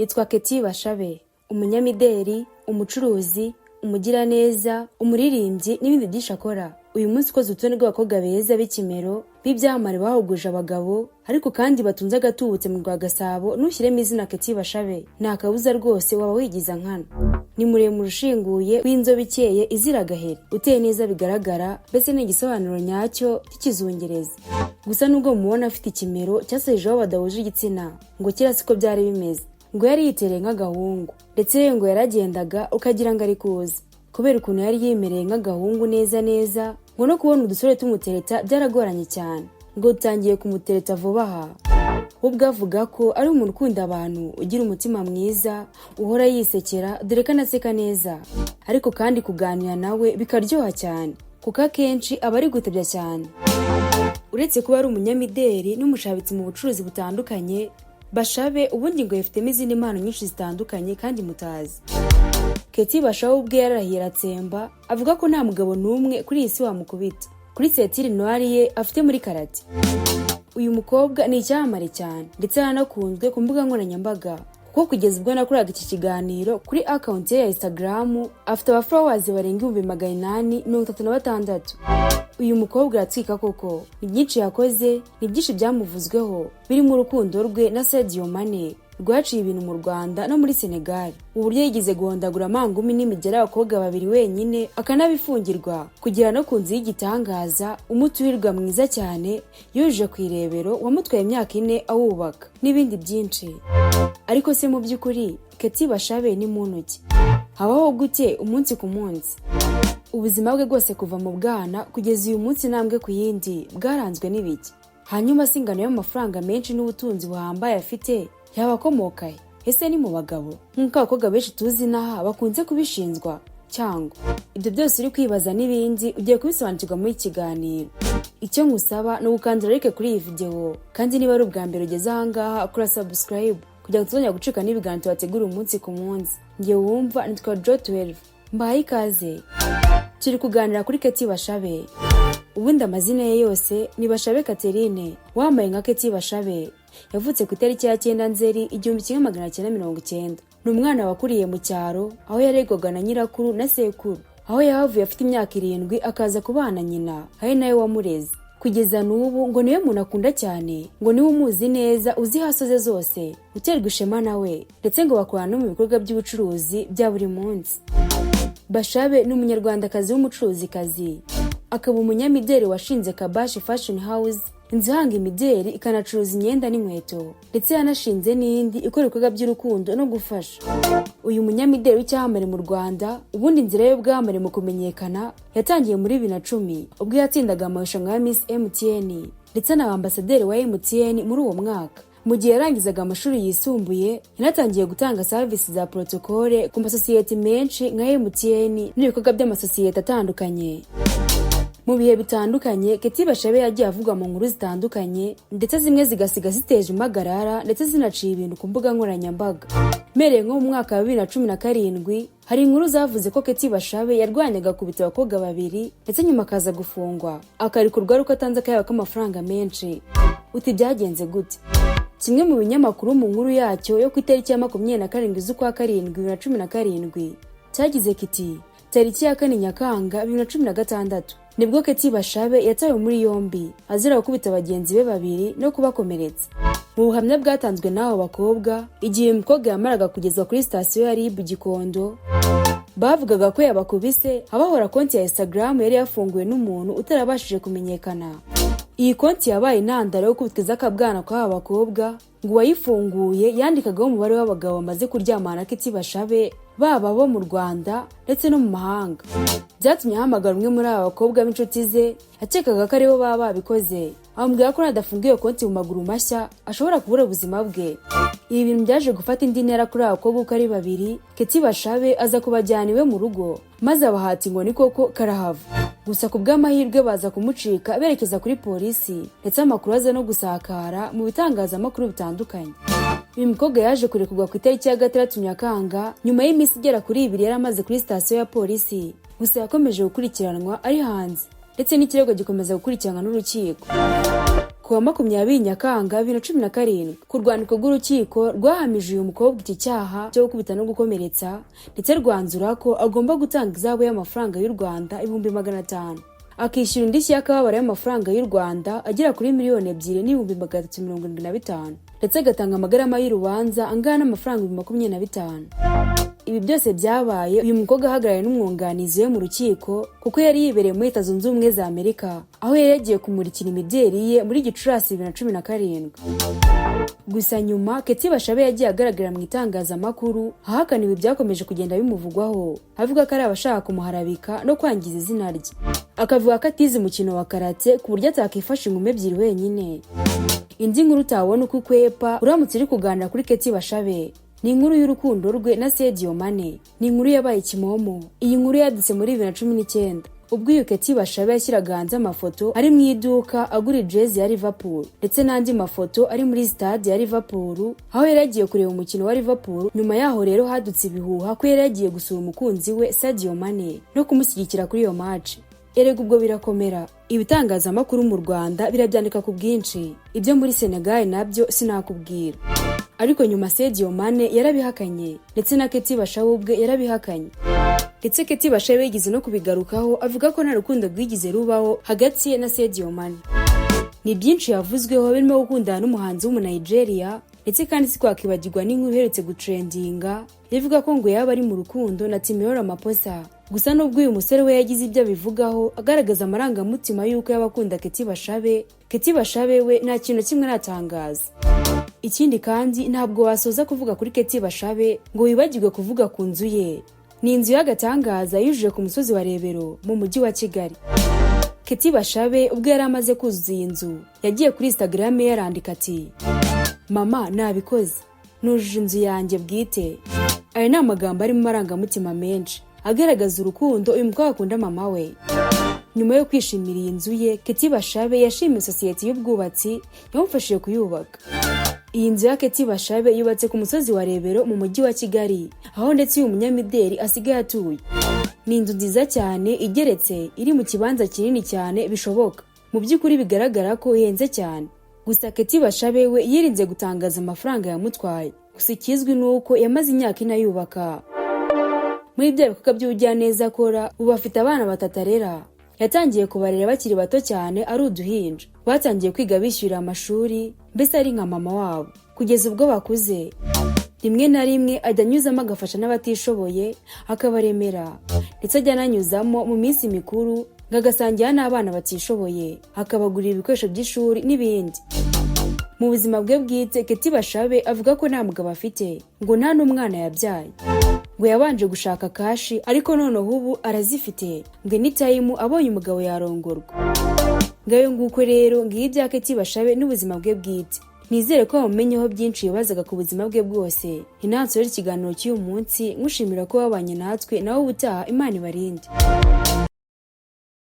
Yitwa Bashabe, umunyamideli, umucuruzi, umugiraneza, umuririmbyi n'ibindi byinshi akora. Uyu munsi ukoze urutonde rw'abakobwa beza b'ikimero b'ibyamamare bahuguje abagabo ariko kandi batunze agatubutse mu Rwagasabo. Nushyiremo izina Bashabe nta kabuza rwose waba wigiza nkana. Ni muremure ushinguye w'inzobe ikeye izira agaheri, uteye neza bigaragara, mbese ni igisobanuro nyacyo cy'ikizungereza. Gusa nubwo mubona afite ikimero cyasayijeho badahuje igitsina, ngo kera siko byari bimeze. Ngo yari yitereye nk'agahungu, ndetse ngo yaragendaga ukagira ngo ari kuza, kubera ukuntu yari yemereye nk'agahungu neza. Ngo no kubona udusore tumutereta byaragoranye cyane, ngo dutangiye kumutereta vuba aha. Ubwo avuga ko ari umuntu ukunda abantu, ugira umutima mwiza, uhora yisekera, dore ko anaseka neza. Ariko kandi kuganira nawe bikaryoha cyane, kuko akenshi aba ari gutebya cyane. Uretse kuba ari umunyamideli n'umushabitsi mu bucuruzi butandukanye, Bashabe ubundi ngo yifitemo izindi mpano nyinshi zitandukanye kandi mutazi. Bashabe ubwe yararahiye atsemba, avuga ko nta mugabo n'umwe kuri iyi si wamukubita. Kuri setire noire ye afite muri karate. Uyu mukobwa ni icyamamare cyane, ndetse aranakunzwe ku mbuga nkoranyambaga, kuko kugeza ubwo nakoraga iki kiganiro kuri account ye ya Instagram afite abafollowers barenga 836. Uyu mukobwa aratwika koko, ni byinshi yakoze, ni byinshi byamuvuzweho, birimo urukundo rwe na Sadio Mane rwaciye ibintu mu Rwanda no muri Senegal. Uburyo yigize guhondagura amangumi n'imigera y'abakobwa babiri wenyine akanabifungirwa, kugira no kunzi y'igitangaza, umuturirwa mwiza cyane yuje ku irebero wamutwaye imyaka 4 awubaka, n'ibindi byinshi. Ariko se mu by'ukuri Bashabe ni muntu ki? Habaho gute umunsi ku munsi? Ubuzima bwe bwose kuva mu bwana kugeza uyu munsi ntambwe ku yindi bwaranzwe n'ibiki? Hanyuma singano y'amafaranga menshi n'ubutunzi buhambaye afite yaba akomokaye? Ese ni mu bagabo nk'uko abakobwa benshi tuzi n'aha bakunze kubishinzwa? Cyangwa ibyo byose uri kwibaza n'ibindi ugiye kubisobanukirwa muri kiganiro. Icyo ngusaba ni ugukandira like kuri iyi video, kandi niba ari ubwa mbere ugeze ahangaha ukora subscribe kugira ngo tuzongera gucika n'ibiganiro tubategura umunsi ku munsi. Ngiye wumva nitwa Jo12, mbahaye ikaze. Turi kuganira kuri Bashabe. Ubundi amazina ye yose ni Bashabe Catherine, wambaye nka Bashabe. Yavutse ku itariki ya 9 Nzeri 1990. Ni umwana wakuriye mu cyaro, aho yaregwaga na nyirakuru na sekuru, aho yahavuye afite imyaka 7 akaza kubana nyina, ari nawe wamureze. Kugeza n'ubu ngo niwe muntu akunda cyane, ngo niwe umuzi neza, uzi hasoze zose, uterwa ishema nawe, ndetse ngo bakorana no mu bikorwa by'ubucuruzi bya buri munsi. Bashabe ni umunyarwandakazi w'umucuruzikazi, akaba umunyamideli washinze Kabashi Fashion House, inzu ihanga imideli ikanacuruza imyenda n'inkweto, ndetse yanashinze n'indi ikora ibikorwa by'urukundo no gufasha. Uyu munyamideli w'icyamamare mu Rwanda, ubundi inzira ye bwamare mu kumenyekana yatangiye muri 2010 ubwo yatsindaga amarushanwa ya Miss MTN, ndetse na ambasaderi wa MTN muri uwo mwaka. Mu gihe yarangizaga amashuri yisumbuye, yanatangiye gutanga service za protocole ku masosiyete menshi nka MTN n'ibikorwa by'amasosiyete atandukanye. Mu bihe bitandukanye Bashabe yagiye avuga mu nkuru zitandukanye, ndetse zimwe zigasiga ziteje impagarara ndetse zinaciye ibintu ku mbuga nkoranyambaga. Mereye nko mu mwaka wa 2017 hari inkuru zavuze ko Bashabe yarwanyaga kubita abakobwa babiri, ndetse nyuma akaza gufungwa, akarikurwa ari uko atanze akayabo k'amafaranga menshi. Uti byagenze gute? Kimwe mu binyamakuru mu nkuru yacyo yo ku itariki ya 27 z'ukwa 7 2017 cyagize kiti tariki ya 4 Nyakanga 2016 nibwo Bashabe yatawe muri yombi azira gukubita bagenzi be babiri no kubakomeretsa. Mu buhamya bwatanzwe n'abo bakobwa, igihe umukobwa yamaraga kugezwa kuri sitasiyo ya RIB Gikondo, bavugaga ko yabakubise abahora konti ya Instagram yari yafunguwe n'umuntu utarabashije kumenyekana. Iyi konti yabaye intandaro yo kubiteza akabwana kw'aba bakobwa, ngo wayifunguye yandikagaho umubare w'abagabo bamaze kuryamana Bashabe, baba bo mu Rwanda ndetse no mu mahanga. Byatumye ahamagara umwe muri aba bakobwa b'inshuti ze, akekaga ko aribo baba babikoze, amubwira ko nadafungiye konti mu maguru mashya ashobora kubura ubuzima bwe. Ibi bintu byaje gufata indi ntera kuri aba bakobwa uko ari babiri. Bashabe aza kubajyana iwe mu rugo, maze abahati ngo ni koko karahava. Gusa ku bw'amahirwe baza kumucika berekeza kuri polisi, ndetse amakuru aza no gusakara mu bitangazamakuru bitandukanye. Uyu mukobwa yaje kurekurwa ku itariki ya 6 Nyakanga nyuma y'iminsi igera kuri 2 yari amaze kuri sitasiyo ya polisi. Gusa yakomeje gukurikiranwa ari hanze, ndetse n'ikirego gikomeza gukurikiranwa n'urukiko. kuwa 20 Nyakanga 2017 ku rwandiko rw'urukiko rwahamije uyu mukobwa iki cyaha cyo gukubita no gukomeretsa ndetse rwanzura ko agomba gutanga izabu y'amafaranga y'u Rwanda 500,000 akishyura indishyi y'akababaro y'amafaranga y'u Rwanda agera kuri 2,375,000 ndetse agatanga amagarama y'urubanza angana n'amafaranga 25,000. Ibi byose byabaye uyu mukobwa ahagarariye n'umwunganizi we mu rukiko kuko yari yibereye muri Leta Zunze Ubumwe za Amerika aho yari yagiye kumurikira imideli ye muri Gicurasi 2017. Gusa nyuma Bashabe yagiye agaragara mu itangazamakuru ahakana ibi byakomeje kugenda bimuvugwaho avuga ko ari abashaka kumuharabika no kwangiza izina rye, akavuga ko atize umukino wa karate ku buryo atakifasha inkumi ebyiri wenyine. Indi nkuru utabona uko ukwepa uramutse uri kuganira kuri Bashabe ni inkuru y'urukundo rwe na Sadio Mane. Ni inkuru yabaye ikimomo. Iyi nkuru yadutse muri 2019 ubwo uyu Bashabe yashyiraga hanze amafoto ari mu iduka agura jezi ya Liverpool ndetse n'andi mafoto ari muri stade ya Liverpool aho yari yagiye kureba umukino wa Liverpool. Nyuma yaho rero hadutse ibihuha ko yari yagiye gusura umukunzi we Sadio Mane no kumushyigikira kuri iyo match. Erega ubwo birakomera. Ibitangazamakuru mu Rwanda birabyandika ku bwinshi, ibyo muri Senegal nabyo sinakubwira. Ariko nyuma Sadio Mane yarabihakanye ndetse na Bashabe ubwe yarabihakanye. Ndetse Bashabe yigize no kubigarukaho avuga ko nta rukundo rwigize rubaho hagati ye na Sadio Mane. Ni byinshi yavuzweho birimo gukundana n'umuhanzi w'umu-Nigeria ndetse kandi sikwakibagirwa n'inkuru iherutse gutrendinga ivuga ko ngo yaba ari mu rukundo na Maposa. Gusa nubwo uyu musore we yagize ibyo bivugaho agaragaza amarangamutima y'uko yabakunda Bashabe we nta kintu kimwe aratangaza. Ikindi kandi ntabwo wasoza kuvuga kuri Bashabe ngo wibagirwe kuvuga ku nzu ye. Ni inzu y'agatangaza yujuje ku musozi wa Rebero mu mujyi wa Kigali. Bashabe ubwo yari amaze kuzuza iyi nzu yagiye kuri Instagram ye yarandika ati: "Mama nabikoze, nujuje inzu yanjye bwite." Aya ni amagambo ari mu marangamutima menshi agaragaza urukundo uyu mukobwa akunda mama we. Nyuma yo kwishimira iyi nzu ye, Bashabe yashimiye sosiyete y'ubwubatsi yamufashije kuyubaka. Iyi nzu ya Bashabe yubatse ku musozi wa Rebero mu mujyi wa Kigali aho ndetse uyu munyamideli asigaye atuye. Ni inzu nziza cyane igeretse iri mu kibanza kinini cyane bishoboka. Mu by'ukuri bigaragara ko ihenze cyane. Gusa Bashabe we yirinze gutangaza amafaranga yamutwaye. Gusa ikizwi nuko yamaze imyaka inayubaka. Muri bya bikorwa by'ubujyaneza akora ubu afite abana batatarera. Yatangiye kubarera bakiri bato cyane ari uduhinja. Batangiye kwiga bishyura amashuri mbese ari nka mama wabo kugeza ubwo bakuze. Rimwe na rimwe ajya anyuzamo agafasha n'abatishoboye akabaremera ndetse ajya ananyuzamo mu minsi mikuru ngagasangira n'abana batishoboye akabagurira ibikoresho by'ishuri n'ibindi. Mu buzima bwe bwite Bashabe avuga ko nta mugabo afite ngo nta n'umwana yabyaye, ngo yabanje gushaka kashi ariko noneho ubu arazifite ngo anytime abonye umugabo yarongorwa. Ngayo nguko rero ngiye ibya Bashabe n'ubuzima bwe bwite. Nizere ko wamumenyeho byinshi yibazaga ku buzima bwe bwose. Inansoro ikiganiro cy'uyu munsi ngushimira ko wabanye natwe nawe ubutaha Imana ibarinde.